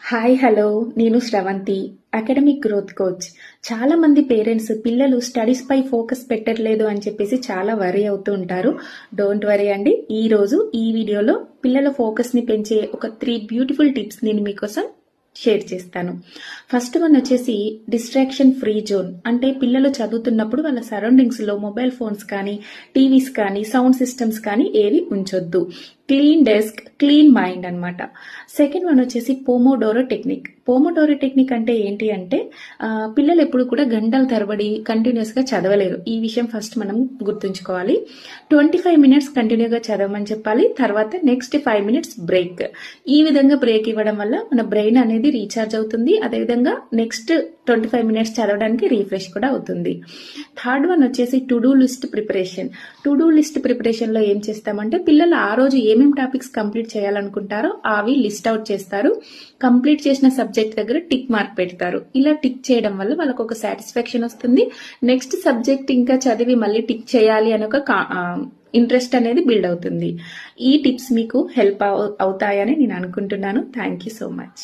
Hi hello నేను Sravanthi academic growth coach. చాలా మంది పేరెంట్స్ పిల్లలు స్టడీస్ పై ఫోకస్ పెట్టట్లేదు అని చెప్పేసి చాలా వరీ అవుతూ ఉంటారు. డోంట్ వరీ అండి. ఈ రోజు ఈ వీడియోలో పిల్లల ఫోకస్ ని పెంచే ఒక 3 బ్యూటిఫుల్ టిప్స్ నేను మీకోసం షేర్ చేస్తాను. ఫస్ట్ వన్ వచ్చేసి డిస్ట్రాక్షన్ ఫ్రీ జోన్. అంటే పిల్లలు చదువుతున్నప్పుడు వాళ్ళ సరౌండింగ్స్ లో మొబైల్ ఫోన్స్ కానీ, టీవీస్ కానీ, సౌండ్ సిస్టమ్స్ కానీ ఏవి ఉంచొద్దు. క్లీన్ డెస్క్, క్లీన్ మైండ్ అన్నమాట. సెకండ్ వన్ వచ్చేసి పోమోడోరో టెక్నిక్. పోమోడోరో టెక్నిక్ అంటే ఏంటి అంటే పిల్లలు ఎప్పుడు కూడా గంటల తరబడి కంటిన్యూస్ గా చదవలేరు. ఈ విషయం ఫస్ట్ మనం గుర్తుంచుకోవాలి. 25 మినిట్స్ కంటిన్యూగా చదవమని చెప్పాలి. తర్వాత నెక్స్ట్ 5 మినిట్స్ బ్రేక్. ఈ విధంగా బ్రేక్ ఇవ్వడం వల్ల మన బ్రెయిన్ అనేది రీఛార్జ్ అవుతుంది. అదేవిధంగా నెక్స్ట్ 25 మినిట్స్ చదవడానికి రీఫ్రెష్ కూడా అవుతుంది. థర్డ్ వన్ వచ్చేసి to do list preparation. To do list preparation లో ఏం చేస్తామంటే పిల్లలు ఆ రోజు ఏమేమి టాపిక్స్ కంప్లీట్ చేయాలనుకుంటారో అవి లిస్ట్ అవుట్ చేస్తారు. కంప్లీట్ చేసిన సబ్జెక్ట్ దగ్గర టిక్ మార్క్ పెడతారు. ఇలా టిక్ చేయడం వల్ల వాళ్ళకు ఒక సాటిస్ఫాక్షన్ వస్తుంది. నెక్స్ట్ సబ్జెక్ట్ ఇంకా చదివి మళ్ళీ టిక్ చేయాలి అని ఒక ఇంట్రెస్ట్ అనేది బిల్డ్ అవుతుంది. ఈ టిప్స్ మీకు హెల్ప్ అవుతాయని నేను అనుకుంటున్నాను. Thank you so much.